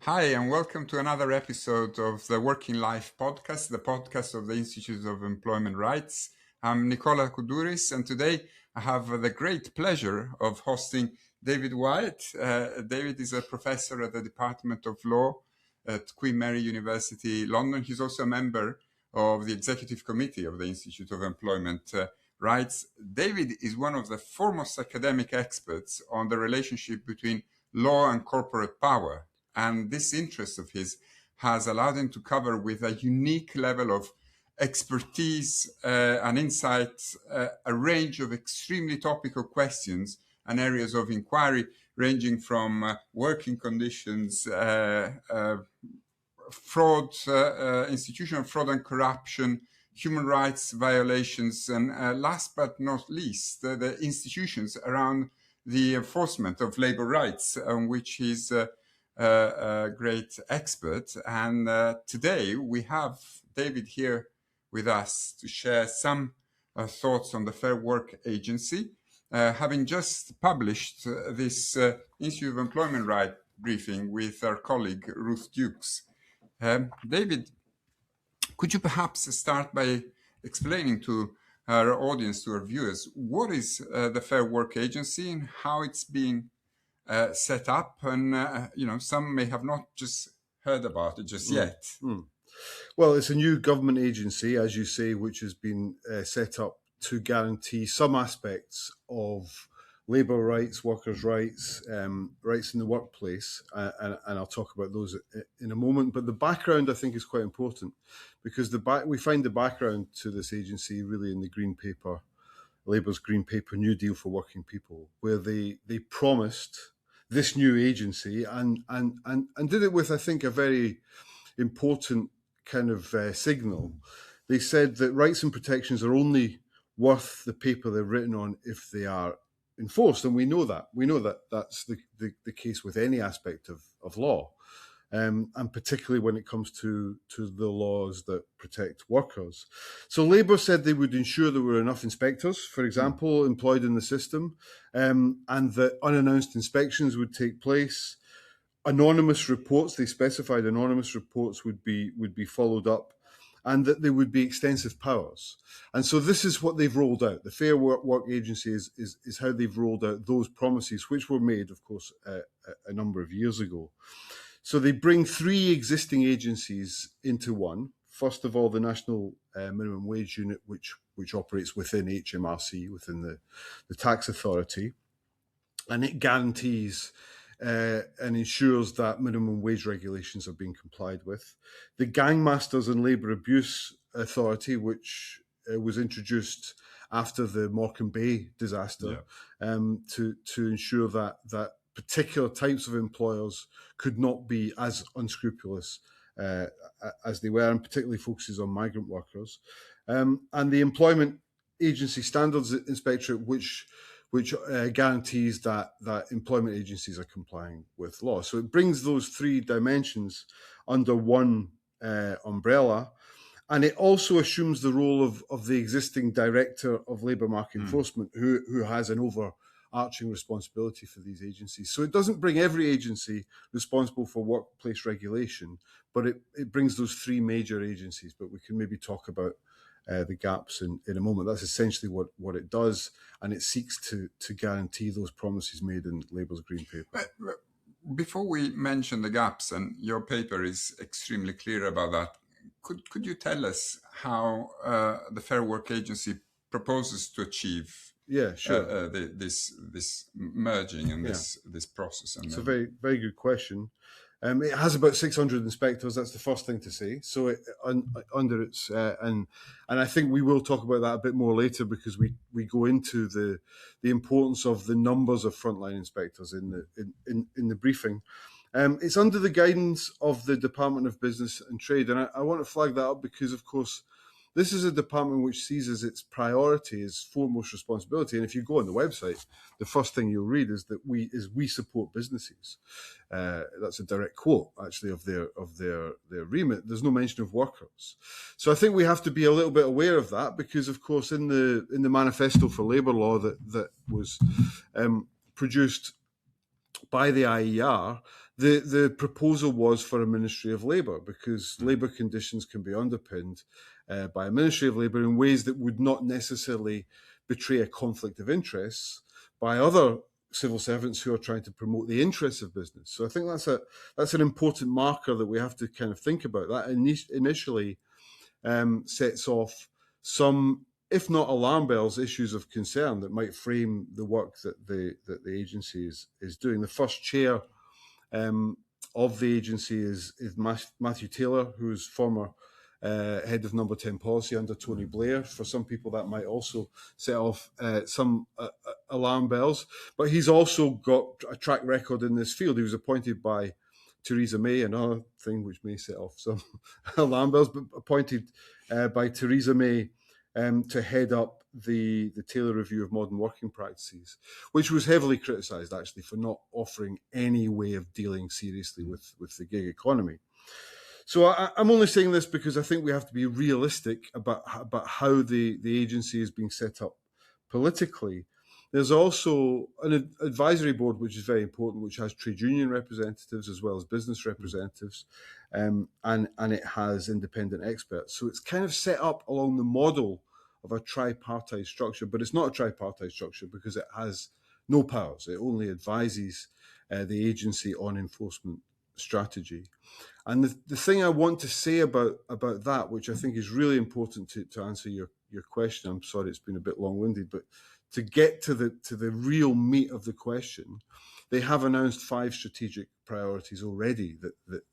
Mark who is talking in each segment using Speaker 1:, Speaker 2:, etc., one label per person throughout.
Speaker 1: Hi, and welcome to another episode of the Working Life podcast, the podcast of the Institute of Employment Rights. I'm Nicola Kouduris, and today I have the great pleasure of hosting David Whyte. David is a professor at the Department of Law at Queen Mary University, London. He's also a member of the Executive Committee of the Institute of Employment Rights. David is one of the foremost academic experts on the relationship between law and corporate power. And this interest of his has allowed him to cover with a unique level of expertise and insight a range of extremely topical questions and areas of inquiry, ranging from working conditions, fraud, institutional fraud and corruption, human rights violations, and last but not least, the institutions around the enforcement of labor rights, on which he's a great expert. And today we have David here with us to share some thoughts on the Fair Work Agency, having just published this Institute of Employment Rights briefing with our colleague Ruth Dukes. David, could you perhaps start by explaining to our audience, to our viewers, what is the Fair Work Agency and how it's being set up? And, some may have not just heard about it just yet.
Speaker 2: Well, it's a new government agency, as you say, which has been set up to guarantee some aspects of labour rights, workers' rights, rights in the workplace, and I'll talk about those in a moment. But the background, I think, is quite important, because we find the background to this agency really in the Green Paper, Labour's Green Paper, New Deal for Working People, where they promised this new agency and did it with, I think, a very important kind of signal. They said that rights and protections are only worth the paper they're written on if they are enforced, and we know that. We know that that's the case with any aspect of law, and particularly when it comes to the laws that protect workers. So Labour said they would ensure there were enough inspectors, for example, employed in the system, and that unannounced inspections would take place. Anonymous reports, they specified anonymous reports would be followed up, and that there would be extensive powers. And so this is what they've rolled out. The Fair Work Agency is how they've rolled out those promises, which were made, of course, a number of years ago. So they bring three existing agencies into one. First of all, the National Minimum Wage Unit, which operates within HMRC, within the tax authority, and it guarantees and ensures that minimum wage regulations are being complied with. The Gangmasters and Labour Abuse Authority, which was introduced after the Morecambe Bay disaster, to ensure that particular types of employers could not be as unscrupulous as they were, and particularly focuses on migrant workers. And the Employment Agency Standards Inspectorate, which guarantees that employment agencies are complying with law. So it brings those three dimensions under one umbrella, and it also assumes the role of the existing Director of Labour Market Enforcement, who has an overarching responsibility for these agencies. So it doesn't bring every agency responsible for workplace regulation, but it brings those three major agencies. But we can maybe talk about the gaps in a moment. That's essentially what it does, and it seeks to guarantee those promises made in Labour's Green Paper.
Speaker 1: Before we mention the gaps, and your paper is extremely clear about that, could you tell us how the Fair Work Agency proposes to achieve this merging and this process?
Speaker 2: It's a very, very good question. It has about 600 inspectors. That's the first thing to say. So under its and I think we will talk about that a bit more later, because we go into the importance of the numbers of frontline inspectors in the briefing. It's under the guidance of the Department of Business and Trade, and I want to flag that up because, of course, this is a department which sees as its priority, its foremost responsibility. And if you go on the website, the first thing you'll read is that we support businesses. That's a direct quote, actually, of their remit. There's no mention of workers. So I think we have to be a little bit aware of that, because, of course, in the manifesto for labour law that was produced by the IER, The proposal was for a Ministry of Labour, because labour conditions can be underpinned by a Ministry of Labour in ways that would not necessarily betray a conflict of interests by other civil servants who are trying to promote the interests of business. So I think that's an important marker that we have to kind of think about. That initially sets off some, if not alarm bells, issues of concern that might frame the work that the agency is doing. The first chair of the agency is Matthew Taylor, who is former head of Number 10 policy under Tony Blair. For some people, that might also set off some alarm bells. But he's also got a track record in this field. He was appointed by Theresa May, another thing which may set off some alarm bells, but appointed by Theresa May to head up the Taylor Review of Modern Working Practices, which was heavily criticised actually for not offering any way of dealing seriously with the gig economy. So I'm only saying this because I think we have to be realistic about how the agency is being set up politically. There's also an advisory board, which is very important, which has trade union representatives as well as business representatives, and it has independent experts. So it's kind of set up along the model of a tripartite structure, but it's not a tripartite structure because it has no powers. It only advises the agency on enforcement strategy. And the thing I want to say about that, which I think is really important to answer your question, I'm sorry it's been a bit long-winded, but to get to the real meat of the question, they have announced 5 strategic priorities already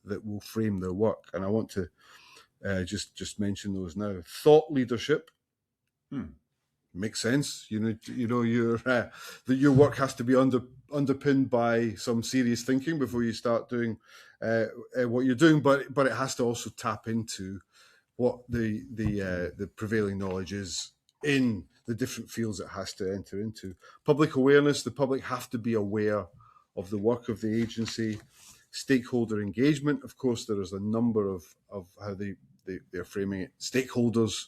Speaker 2: that will frame their work, and I want to just mention those now. Thought leadership. Makes sense. That your work has to be underpinned by some serious thinking before you start doing what you're doing, but it has to also tap into what the prevailing knowledge is in the different fields it has to enter into. Public awareness. The public have to be aware of the work of the agency. Stakeholder engagement. Of course, there is a number of how they're framing it. Stakeholders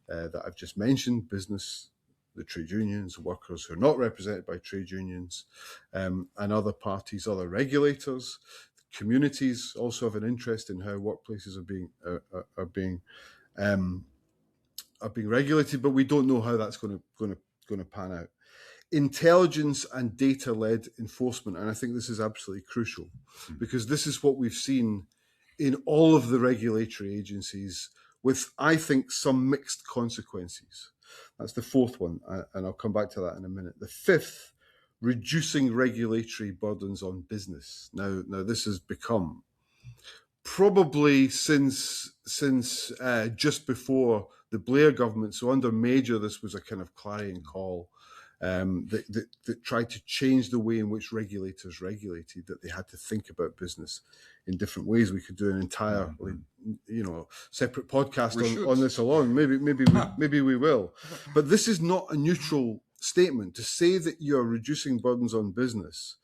Speaker 2: that I've just mentioned, business, the trade unions, workers who are not represented by trade unions, and other parties, other regulators. Communities also have an interest in how workplaces are being regulated, but we don't know how that's going to pan out. Intelligence and data-led enforcement, and I think this is absolutely crucial because this is what we've seen in all of the regulatory agencies, with, I think, some mixed consequences. That's the 4th one, and I'll come back to that in a minute. The 5th, reducing regulatory burdens on business. Now this has become, probably since just before the Blair government, so under Major, this was a kind of clarion call that tried to change the way in which regulators regulated, that they had to think about business in different ways. We could do an entire, separate podcast on this alone. Maybe we will. But this is not a neutral statement. To say that you're reducing burdens on business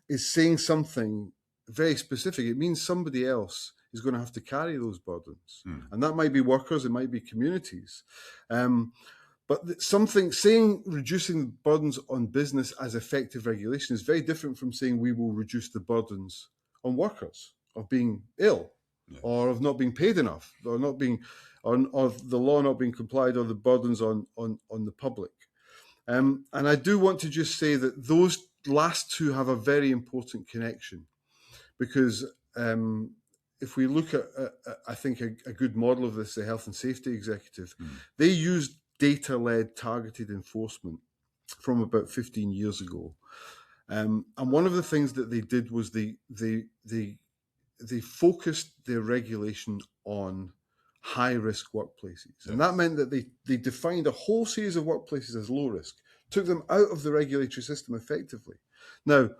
Speaker 2: is saying something very specific. It means somebody else is going to have to carry those burdens. And that might be workers, it might be communities. But saying reducing burdens on business as effective regulation is very different from saying we will reduce the burdens on workers of being ill, or of not being paid enough, or not being, or the law not being complied, or the burdens on the public. And I do want to just say that those last two have a very important connection, because if we look at, I think, a good model of this, the Health and Safety Executive, they used data-led targeted enforcement from about 15 years ago. And one of the things that they did was they focused their regulation on high-risk workplaces. Yes. And that meant that they defined a whole series of workplaces as low risk, took them out of the regulatory system effectively. Now,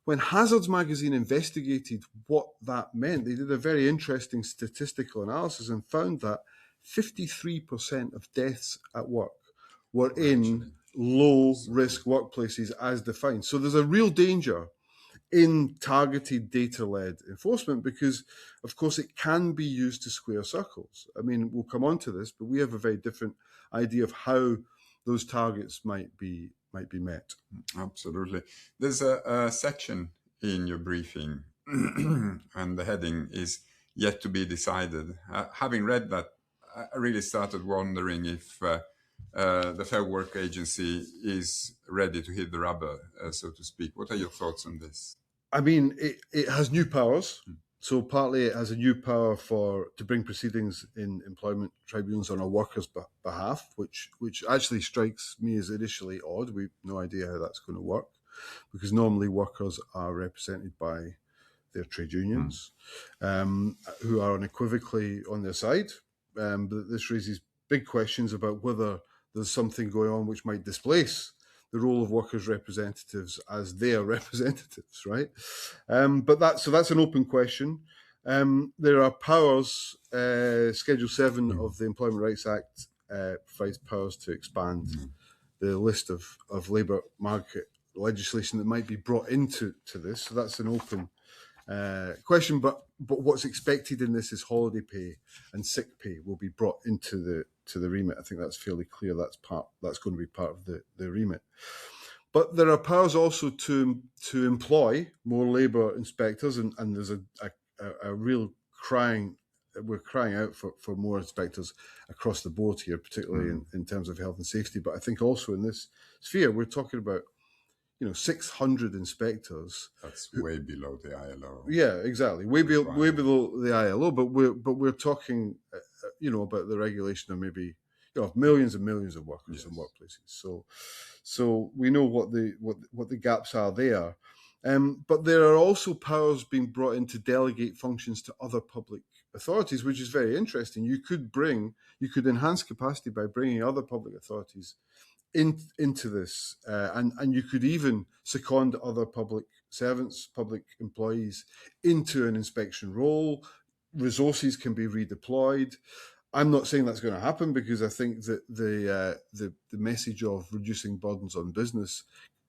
Speaker 2: when Hazards Magazine investigated what that meant, they did a very interesting statistical analysis and found that 53% of deaths at work were in low-risk workplaces as defined. So there's a real danger in targeted data-led enforcement because, of course, it can be used to square circles. I mean, we'll come on to this, but we have a very different idea of how those targets might be met.
Speaker 1: Absolutely. There's a section in your briefing and the heading is yet to be decided. Having read that, I really started wondering if the Fair Work Agency is ready to hit the rubber, so to speak. What are your thoughts on this?
Speaker 2: I mean, it has new powers. So partly it has a new power to bring proceedings in employment tribunals on a worker's behalf, which actually strikes me as initially odd. We've no idea how that's going to work, because normally workers are represented by their trade unions, who are unequivocally on their side. But this raises big questions about whether there's something going on which might displace the role of workers' representatives as their representatives, right? But that's an open question. There are powers. Schedule 7 of the Employment Rights Act provides powers to expand the list of labour market legislation that might be brought into this. So that's an open question. But what's expected in this is holiday pay and sick pay will be brought into the remit. I think that's fairly clear. That's going to be part of the remit. But there are powers also to employ more labour inspectors, and there's a real we're crying out for more inspectors across the board here, particularly in terms of health and safety. But I think also in this sphere, we're talking about 600 inspectors.
Speaker 1: That's way below the ILO.
Speaker 2: Yeah, exactly. Way below the ILO. But we're talking, about the regulation of maybe millions and millions of workers in workplaces. So we know what the gaps are there. But there are also powers being brought in to delegate functions to other public authorities, which is very interesting. You could enhance capacity by bringing other public authorities into this, and you could even second other public servants, public employees into an inspection role. Resources can be redeployed. I'm not saying that's going to happen, because I think that the message of reducing burdens on business,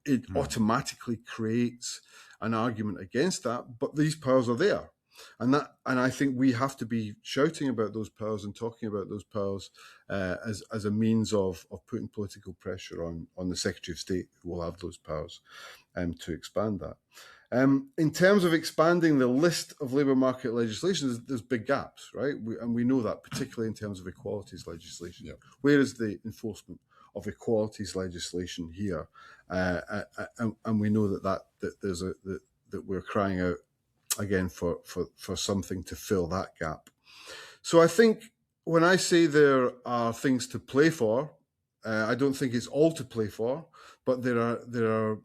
Speaker 2: it automatically creates an argument against that. But these powers are there, and I think we have to be shouting about those powers and talking about those powers as a means of putting political pressure on the Secretary of State, who will have those powers, to expand that. In terms of expanding the list of labour market legislation, there's big gaps, right? And we know that, particularly in terms of equalities legislation. Yeah. Where is the enforcement of equalities legislation here? And we know that we're crying out again for something to fill that gap. So I think when I say there are things to play for, I don't think it's all to play for, but there are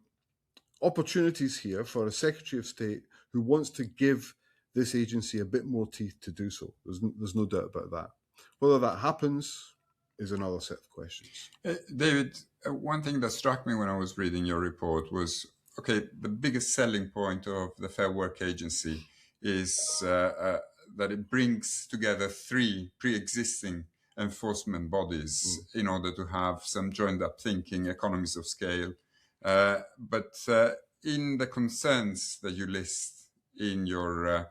Speaker 2: opportunities here for a Secretary of State who wants to give this agency a bit more teeth to do so. There's no doubt about that. Whether that happens is another set of questions.
Speaker 1: David, one thing that struck me when I was reading your report was, the biggest selling point of the Fair Work Agency is that it brings together 3 pre-existing enforcement bodies in order to have some joined-up thinking, economies of scale. But in the concerns that you list in your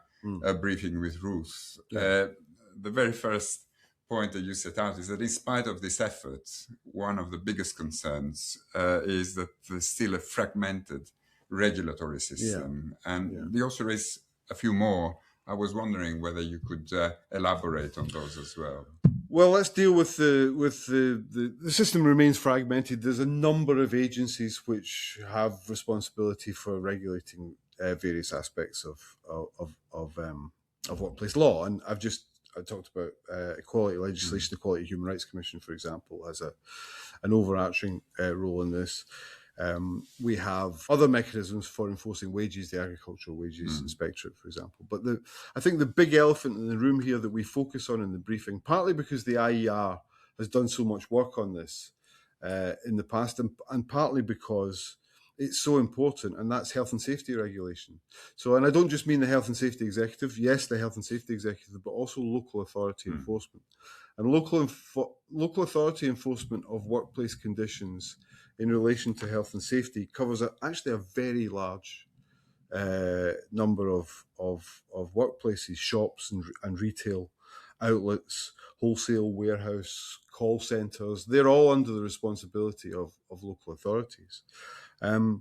Speaker 1: briefing with Ruth, the very first point that you set out is that in spite of this effort, one of the biggest concerns is that there's still a fragmented regulatory system. You also raise a few more. I was wondering whether you could elaborate on those as well.
Speaker 2: Well, let's deal with the system remains fragmented. There's a number of agencies which have responsibility for regulating various aspects of workplace law, and I talked about equality legislation. The Equality Human Rights Commission, for example, has an overarching role in this. We have other mechanisms for enforcing wages, the Agricultural Wages Inspectorate, for example. But I think the big elephant in the room here that we focus on in the briefing, partly because the IER has done so much work on this in the past, and partly because it's so important, and that's health and safety regulation. So, and I don't just mean the health and safety executive, yes, the health and safety executive, but also local authority enforcement. And local authority enforcement of workplace conditions in relation to health and safety covers actually a very large number of workplaces, shops and retail outlets, wholesale warehouse, call centres. They're all under the responsibility of local authorities. And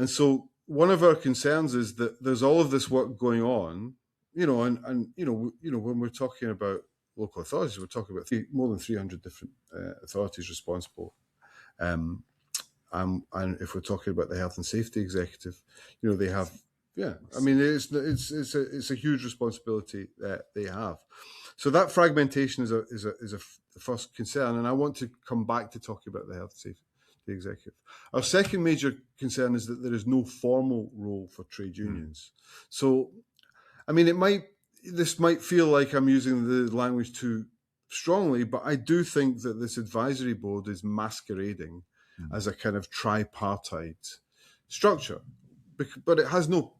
Speaker 2: so one of our concerns is that there's all of this work going on, and when we're talking about local authorities, we're talking about more than 300 different authorities responsible. And if we're talking about the health and safety executive, they have, I mean, it's a huge responsibility that they have. So that fragmentation is a first concern, and I want to come back to talking about the health and safety executive. Our second major concern is that there is no formal role for trade unions. So, I mean, this might feel like I'm using the language too strongly, but I do think that this advisory board is masquerading as a kind of tripartite structure, but it has no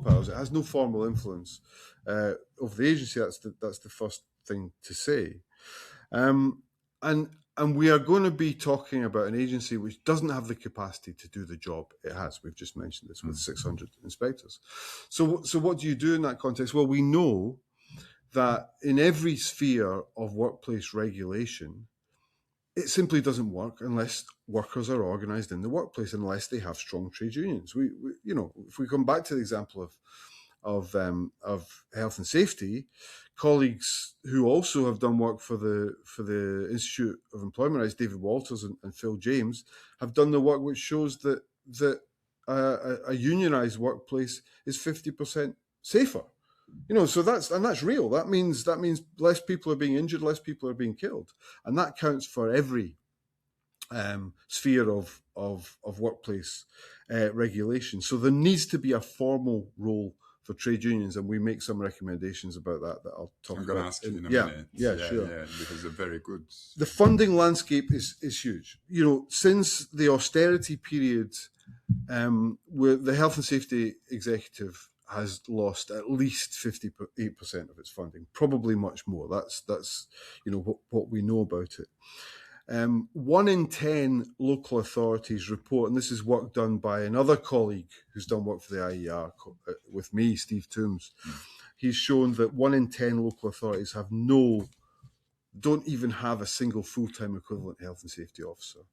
Speaker 2: powers. It has no formal influence over the agency. That's the first thing to say. And we are going to be talking about an agency which doesn't have the capacity to do the job it has. We've just mentioned this with 600 inspectors. So what do you do in that context? Well, we know that in every sphere of workplace regulation, it simply doesn't work unless workers are organised in the workplace, unless they have strong trade unions. We if we come back to the example of health and safety, colleagues who also have done work for the Institute of Employment Rights, David Walters and Phil James, have done the work which shows that a unionised workplace is 50% safer. So that's real. That means less people are being injured, less people are being killed, and that counts for every sphere of workplace regulation. So there needs to be a formal role for trade unions, and we make some recommendations about that I'll talk about. I'm
Speaker 1: going to ask you in a minute.
Speaker 2: Yeah, sure.
Speaker 1: Yeah, because they're very good.
Speaker 2: The funding landscape is huge. Since the austerity period, where the health and safety executive has lost at least 58% of its funding, probably much more. That's what we know about it. 1 in 10 local authorities report, and this is work done by another colleague who's done work for the IER with me, Steve Toombs. He's shown that 1 in 10 local authorities don't even have a single full-time equivalent health and safety officer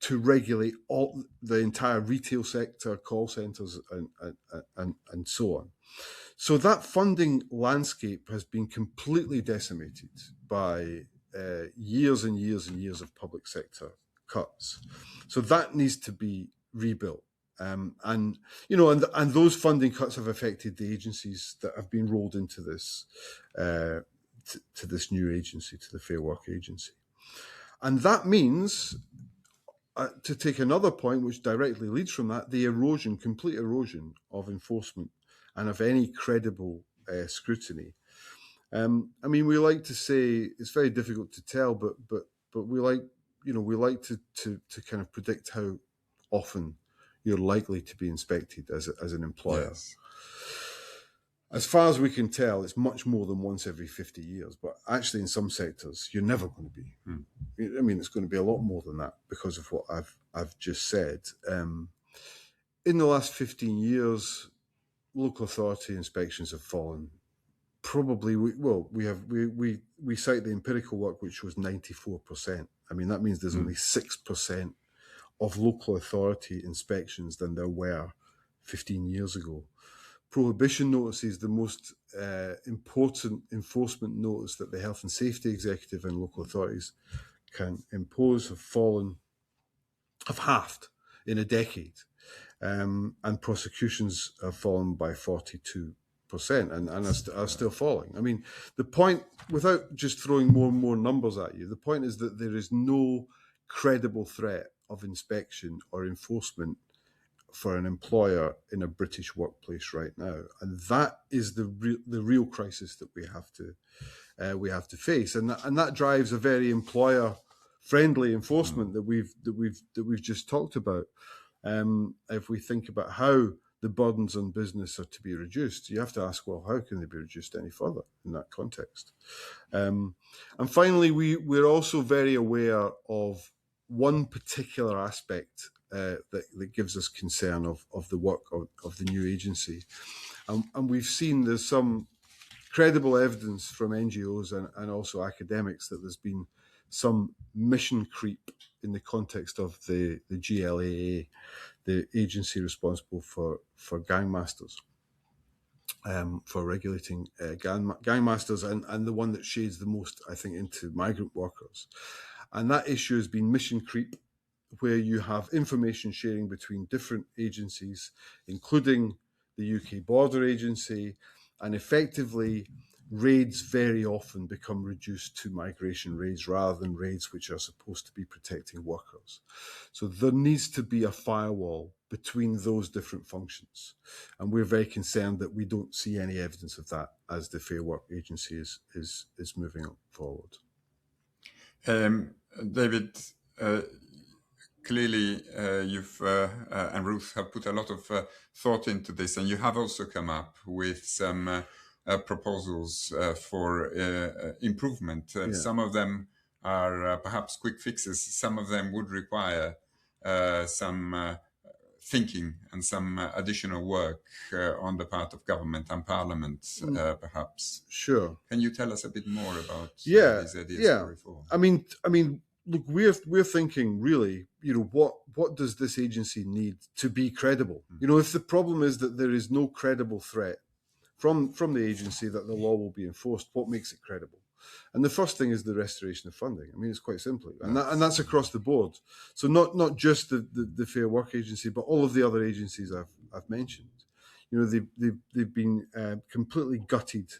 Speaker 2: to regulate the entire retail sector, call centres, and so on. So that funding landscape has been completely decimated by years and years and years of public sector cuts. So that needs to be rebuilt. And those funding cuts have affected the agencies that have been rolled into this to this new agency, to the Fair Work Agency. And that means, to take another point which directly leads from that, the complete erosion of enforcement and of any credible scrutiny. I mean, we like to say it's very difficult to tell, but we like to kind of predict how often you're likely to be inspected as an employer. Yes. As far as we can tell, it's much more than once every 50 years. But actually, in some sectors, you're never going to be. I mean, it's going to be a lot more than that because of what I've just said. In the last 15 years, local authority inspections have fallen. Probably, we cite the empirical work, which was 94%. I mean, that means there's only 6% of local authority inspections than there were 15 years ago. Prohibition notices, the most important enforcement notice that the health and safety executive and local authorities can impose, have halved in a decade, and prosecutions have fallen by 42%, and are still falling. I mean, the point, without just throwing more and more numbers at you, the point is that there is no credible threat of inspection or enforcement for an employer in a British workplace right now, and that is the real crisis that we have to face, and that drives a very employer-friendly enforcement that we've just talked about. If we think about how the burdens on business are to be reduced, you have to ask, well, how can they be reduced any further in that context? And finally, we're also very aware of one particular aspect that gives us concern of the work of the new agency. And we've seen there's some credible evidence from NGOs and also academics that there's been some mission creep in the context of the GLAA the agency responsible for gangmasters, for regulating gangmasters, and the one that shades the most, I think, into migrant workers. And that issue has been mission creep, where you have information sharing between different agencies, including the UK Border Agency, and effectively raids very often become reduced to migration raids rather than raids which are supposed to be protecting workers. So there needs to be a firewall between those different functions. And we're very concerned that we don't see any evidence of that as the Fair Work Agency is moving forward.
Speaker 1: David, clearly you've and Ruth have put a lot of thought into this, and you have also come up with some proposals for improvement. Some of them are perhaps quick fixes. Some of them would require some thinking and some additional work on the part of government and parliament, perhaps.
Speaker 2: Sure.
Speaker 1: Can you tell us a bit more about these ideas for reform?
Speaker 2: I mean, look, we're thinking really, what does this agency need to be credible? If the problem is that there is no credible threat from the agency that the law will be enforced, what makes it credible? And the first thing is the restoration of funding. I mean, it's quite simply, and that's across the board. So not just the Fair Work Agency, but all of the other agencies I've mentioned. They've been completely gutted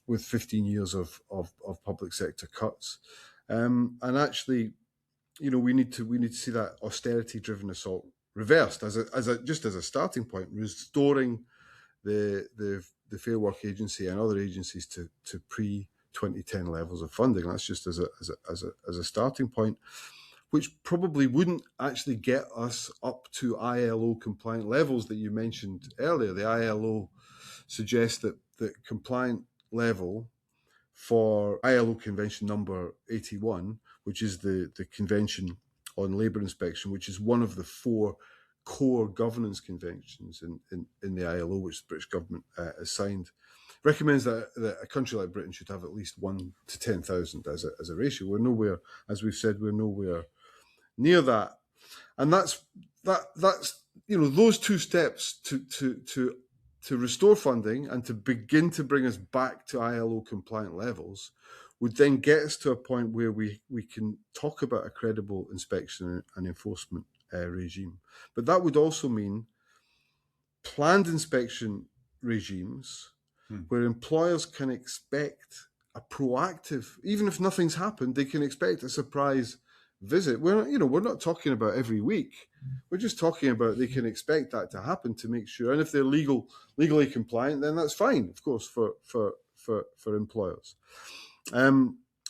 Speaker 2: with 15 years of public sector cuts, and actually, we need to see that austerity-driven assault reversed as a starting point, restoring the Fair Work Agency and other agencies to pre-2010 levels of funding. That's just as a starting point, which probably wouldn't actually get us up to ILO compliant levels that you mentioned earlier. The ILO suggests that the compliant level for ILO Convention number 81, which is the Convention on Labour Inspection, which is one of the 4 core governance conventions in the ILO, which the British government has signed, recommends that a country like Britain should have at least 1 to 10,000 as a ratio. We're nowhere, as we've said, we're nowhere near that, and that's those 2 steps to restore funding and to begin to bring us back to ILO compliant levels would then get us to a point where we can talk about a credible inspection and enforcement regime. But that would also mean planned inspection regimes where employers can expect a proactive, even if nothing's happened, they can expect a surprise visit. We're not talking about every week. We're just talking about they can expect that to happen to make sure. And if they're legally compliant, then that's fine, of course, for employers.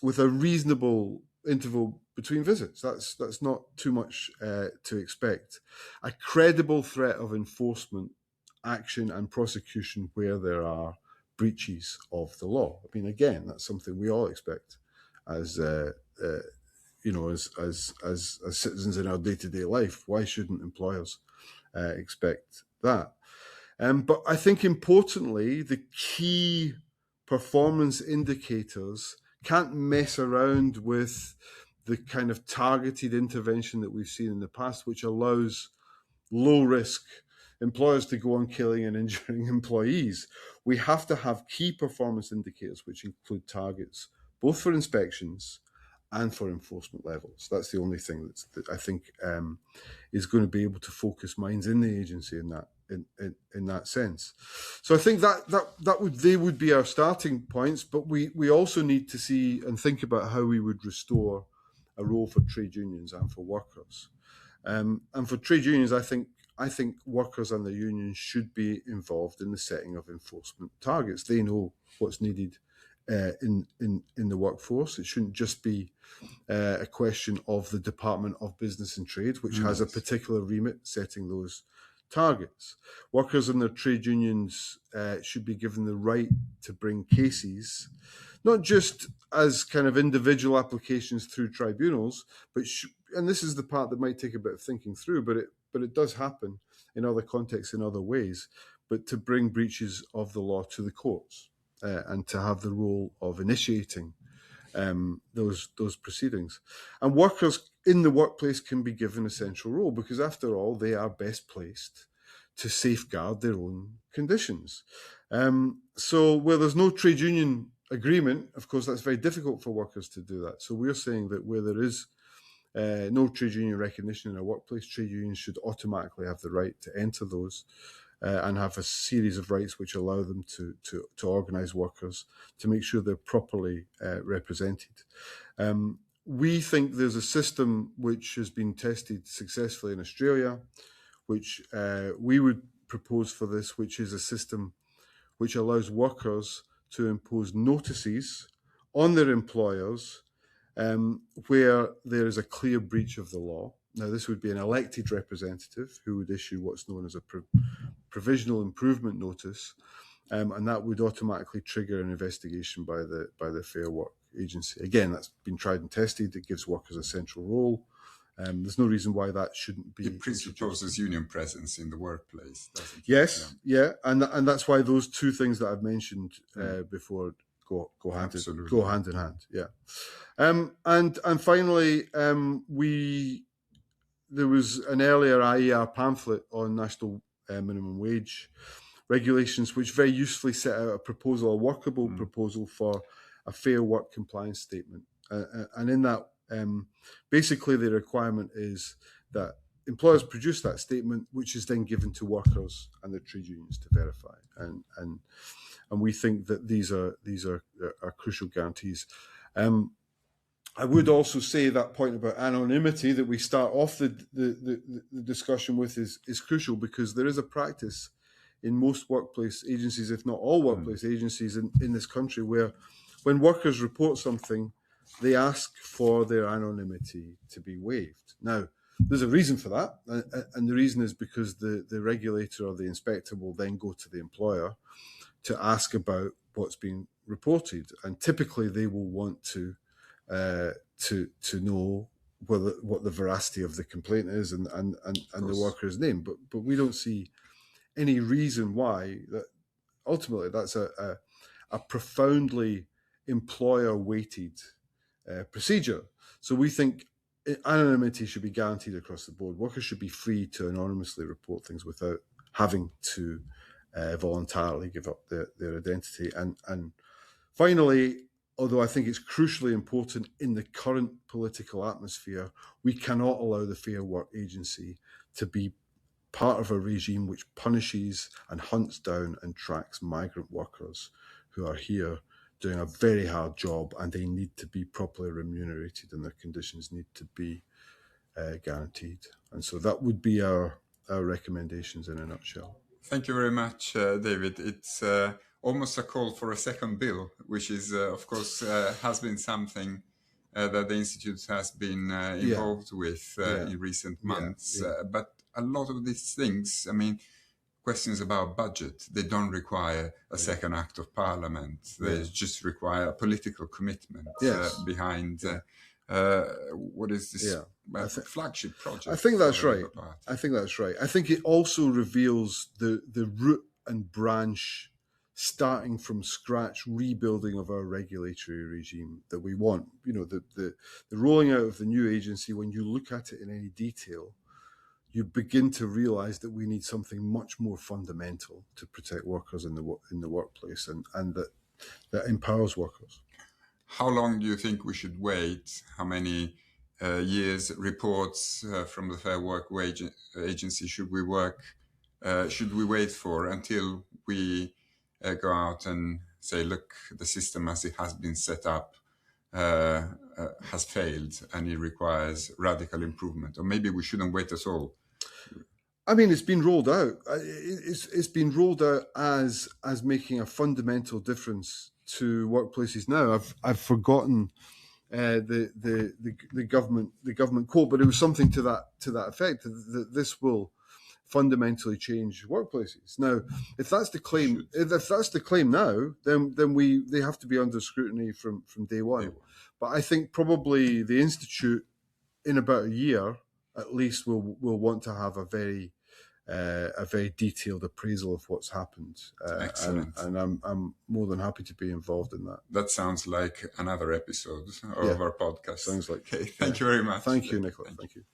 Speaker 2: With a reasonable interval between visits. That's not too much to expect. A credible threat of enforcement action and prosecution where there are breaches of the law. I mean, again, that's something we all expect as citizens in our day-to-day life. Why shouldn't employers expect that? But I think importantly, the key performance indicators can't mess around with the kind of targeted intervention that we've seen in the past, which allows low-risk employers to go on killing and injuring employees. We have to have key performance indicators, which include targets, both for inspections and for enforcement levels. That's the only thing that I think is going to be able to focus minds in the agency in that sense. So I think they would be our starting points, but we also need to see and think about how we would restore a role for trade unions and for workers. And for trade unions, I think workers and their unions should be involved in the setting of enforcement targets. They know what's needed in the workforce. It shouldn't just be a question of the Department of Business and Trade, which has a particular remit setting those targets. Workers and their trade unions should be given the right to bring cases, not just as kind of individual applications through tribunals, but and this is the part that might take a bit of thinking through, but it does happen in other contexts in other ways, but to bring breaches of the law to the courts and to have the role of initiating those proceedings. And workers in the workplace can be given a central role because, after all, they are best placed to safeguard their own conditions. So where there's no trade union agreement, of course, that's very difficult for workers to do that. So we're saying that where there is no trade union recognition in a workplace, trade unions should automatically have the right to enter those and have a series of rights which allow them to organise workers to make sure they're properly represented. We think there's a system which has been tested successfully in Australia, which we would propose for this, which is a system which allows workers to impose notices on their employers where there is a clear breach of the law. Now, this would be an elected representative who would issue what's known as a provisional improvement notice, and that would automatically trigger an investigation by the Fair Work Agency. Again, that's been tried and tested. It gives workers a central role. There's no reason why that shouldn't be.
Speaker 1: It presupposes union presence in the workplace, doesn't it?
Speaker 2: Yes, yeah, and that's why those two things that I've mentioned before go hand in hand. Yeah, and finally, there was an earlier IER pamphlet on national minimum wage regulations, which very usefully set out a proposal, a workable proposal for a fair work compliance statement, and in that. Basically, the requirement is that employers produce that statement, which is then given to workers and the trade unions to verify. And we think that these are crucial guarantees. I would also say that point about anonymity that we start off the discussion with is crucial, because there is a practice in most workplace agencies, if not all workplace agencies in this country, where when workers report something, they ask for their anonymity to be waived. Now, there's a reason for that, and the reason is because the regulator or the inspector will then go to the employer to ask about what's been reported, and typically they will want to know what the veracity of the complaint is and the worker's name. But we don't see any reason why that. Ultimately, that's a profoundly employer-weighted procedure. So we think anonymity should be guaranteed across the board. Workers should be free to anonymously report things without having to voluntarily give up their identity. And finally, although I think it's crucially important in the current political atmosphere, we cannot allow the Fair Work Agency to be part of a regime which punishes and hunts down and tracks migrant workers who are here doing a very hard job, and they need to be properly remunerated and their conditions need to be guaranteed. And so that would be our recommendations in a nutshell.
Speaker 1: Thank you very much, David. It's almost a call for a second bill, which is, of course, has been something that the Institute has been involved with in recent months. But a lot of these things, I mean, questions about budget, they don't require a second act of parliament. They just require a political commitment behind what is this flagship project.
Speaker 2: I think that's right. I think it also reveals the root and branch, starting from scratch, rebuilding of our regulatory regime that we want. You know, the rolling out of the new agency, when you look at it in any detail, you begin to realise that we need something much more fundamental to protect workers in the workplace, and that empowers workers.
Speaker 1: How long do you think we should wait? How many years reports from the Fair Work Agency should we wait for until we go out and say, look, the system as it has been set up has failed and it requires radical improvement? Or maybe we shouldn't wait at all.
Speaker 2: I mean, it's been rolled out. It's been rolled out as making a fundamental difference to workplaces now. I've forgotten the government quote, but it was something to that effect, that this will fundamentally change workplaces. Now, if that's the claim, now, then they have to be under scrutiny from day one. But I think probably the Institute, in about a year at least, will want to have a very a very detailed appraisal of what's happened.
Speaker 1: Excellent.
Speaker 2: And I'm more than happy to be involved in that.
Speaker 1: That sounds like another episode of our podcast.
Speaker 2: Sounds like.
Speaker 1: Okay, thank you very much.
Speaker 2: Thank you, Nicola. Thank you.